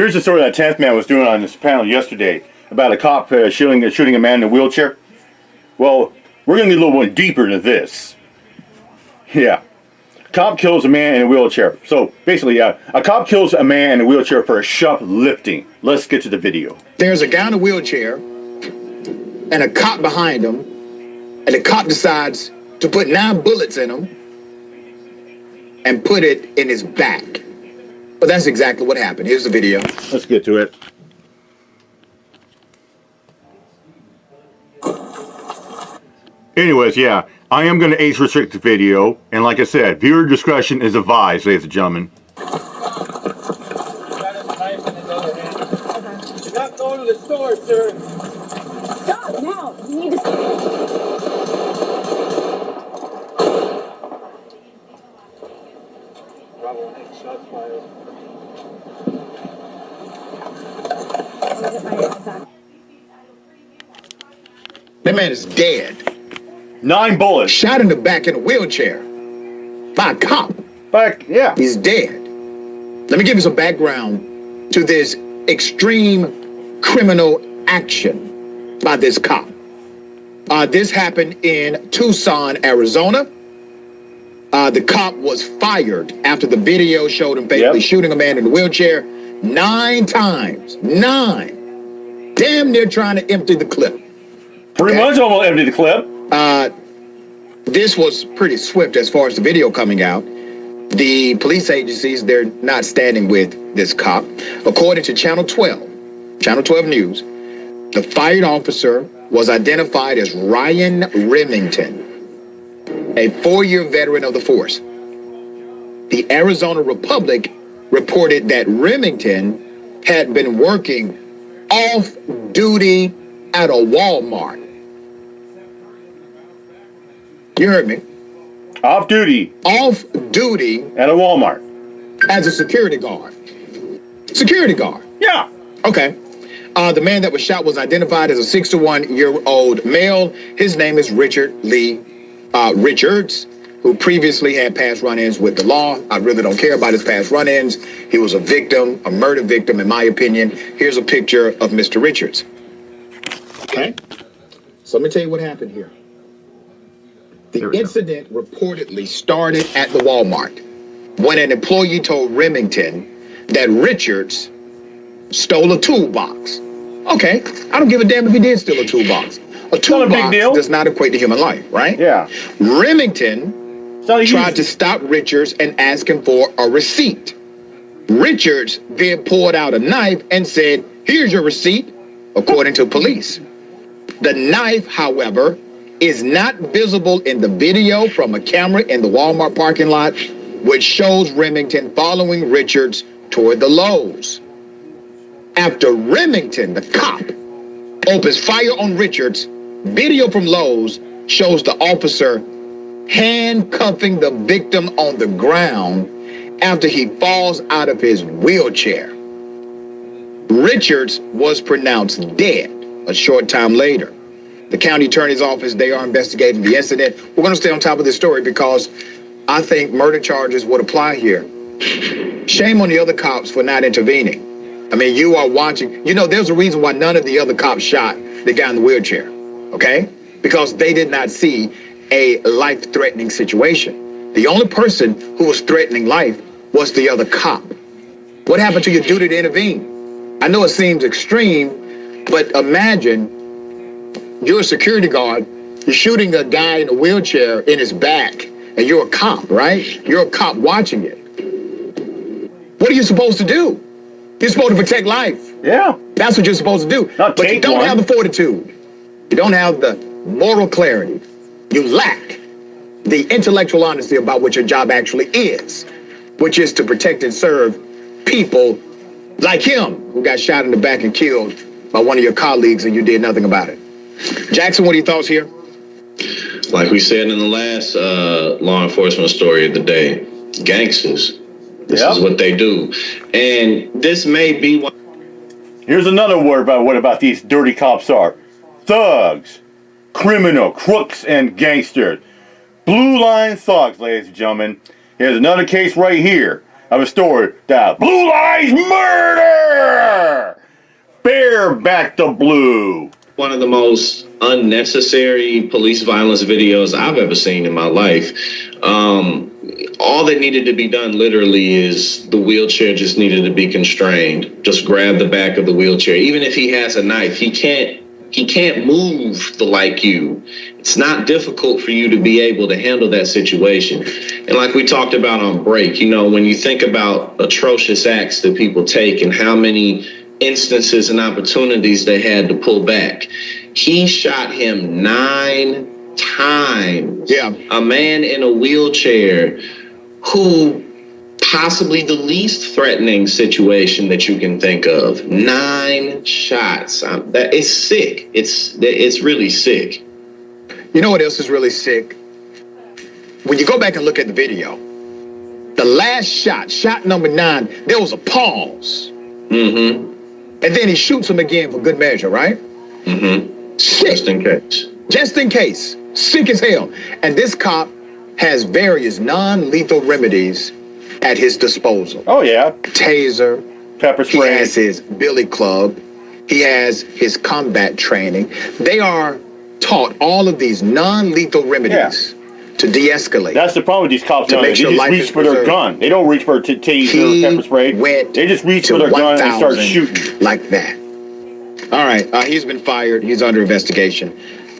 Here's the story that 10th Man was doing on this panel yesterday about a cop shooting a man in a wheelchair. Well, we're going to get a little more deeper than this. Yeah. Cop kills a man in a wheelchair. So, basically, a cop kills a man in a wheelchair for shoplifting. Let's get to the video. There's a guy in a wheelchair and a cop behind him, and the cop decides to put 9 bullets in him and put it in his back. But that's exactly what happened. Here's the video. Let's get to it. Anyways, yeah, I am going to age restrict the video, and like I said, viewer discretion is advised, ladies and gentlemen. Not going to the store, sir. Stop now. You need to stop. Bravo 8, shots fired. That man is dead. 9 bullets. Shot in the back in a wheelchair by a cop. Back, yeah. He's dead. Let me give you some background to this extreme criminal action by this cop. This happened in Tucson, Arizona. The cop was fired after the video showed him basically shooting a man in a wheelchair 9 times. 9. Damn near trying to empty the clip. Pretty much almost empty the clip. This was pretty swift as far as the video coming out. The police agencies, they're not standing with this cop. According to Channel 12 News, the fired officer was identified as Ryan Remington, a 4-year veteran of the force. The Arizona Republic reported that Remington had been working off-duty at a Walmart. You heard me. Off-duty. Off-duty. At a Walmart. As a security guard. Security guard. Yeah. Okay. The man that was shot was identified as a 61-year-old male. His name is Richard Lee Richards, who previously had past run-ins with the law. I really don't care about his past run-ins. He was a victim, a murder victim, in my opinion. Here's a picture of Mr. Richards. Okay. So let me tell you what happened here. The incident reportedly started at the Walmart when an employee told Remington that Richards stole a toolbox. Okay, I don't give a damn if he did steal a toolbox. A toolbox does not equate to human life, right? Yeah. Remington tried to stop Richards and ask him for a receipt. Richards then pulled out a knife and said, "Here's your receipt," according to police. The knife, however, is not visible in the video from a camera in the Walmart parking lot, which shows Remington following Richards toward the Lowe's. After Remington, the cop, opens fire on Richards, video from Lowe's shows the officer handcuffing the victim on the ground after he falls out of his wheelchair. Richards was pronounced dead a short time later. The county attorney's office, they are investigating the incident. We're going to stay on top of this story because I think murder charges would apply here. Shame on the other cops for not intervening. I mean, you are watching. You know, there's a reason why none of the other cops shot the guy in the wheelchair, okay? Because they did not see a life-threatening situation. The only person who was threatening life was the other cop. What happened to your duty to intervene? I know it seems extreme, but imagine you're a security guard, you're shooting a guy in a wheelchair in his back, and you're a cop, right? You're a cop watching it. What are you supposed to do? You're supposed to protect life. Yeah. That's what you're supposed to do. But you don't have the fortitude. You don't have the moral clarity. You lack the intellectual honesty about what your job actually is, which is to protect and serve people like him who got shot in the back and killed by one of your colleagues and you did nothing about it. Jackson, what are your thoughts here? Like we said in the last law enforcement story of the day, gangsters. This is what they do. And this may be one. Here's another word about what about these dirty cops are. Thugs, criminal, crooks, and gangsters. Blue line thugs, ladies and gentlemen. Here's another case right here of a story that Blue Lives Murder! Bear back the blue. One of the most unnecessary police violence videos I've ever seen in my life. All that needed to be done literally is the wheelchair just needed to be constrained. Just grab the back of the wheelchair. Even if he has a knife, he can't move like you. It's not difficult for you to be able to handle that situation. And like we talked about on break, you know, when you think about atrocious acts that people take and how many instances and opportunities they had to pull back, he shot him 9 times. Yeah. A man in a wheelchair who possibly the least threatening situation that you can think of. 9 shots. That is sick. It's really sick. You know what else is really sick? When you go back and look at the video, the last shot number 9, there was a pause. Mm-hmm. And then he shoots him again for good measure, right? Mm-hmm. Sick. Just in case. Just in case. Sick as hell. And this cop has various non-lethal remedies at his disposal. Oh, yeah. Taser. Pepper spray. He has his billy club. He has his combat training. They are taught all of these non-lethal remedies to de-escalate. That's the problem with these cops. To make sure they just life reach is for their preserved. gun. They don't reach for a taser or pepper spray. They just reach for their gun and start shooting. Like that. All right. He's been fired. He's under investigation.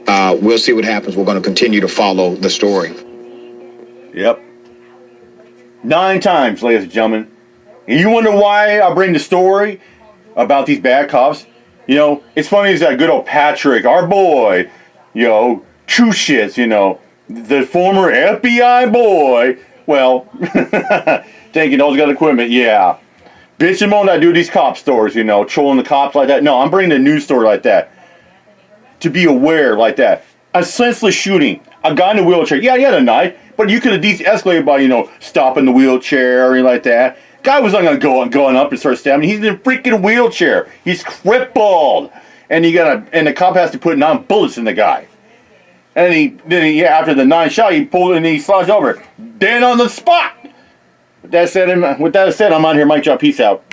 We'll see what happens. We're going to continue to follow the story. Yep. 9 times, ladies and gentlemen. And you wonder why I bring the story about these bad cops? You know, it's funny is that good old Patrick, our boy, you know, true shits, you know, the former FBI boy, well, taking those got equipment, yeah. Bitch and moan I do these cop stories, you know, trolling the cops like that. No, I'm bringing a news story like that. To be aware like that. A senseless shooting. A guy in a wheelchair. Yeah, he had a knife, but you could have de-escalated by, you know, stopping the wheelchair or anything like that. Guy was not going up and start stabbing. He's in a freaking wheelchair. He's crippled. And and the cop has to put 9 bullets in the guy. And then he after the 9 shot, he pulled and he slouched over. Dead on the spot. With that said, I'm out here. Mike Job. Peace out.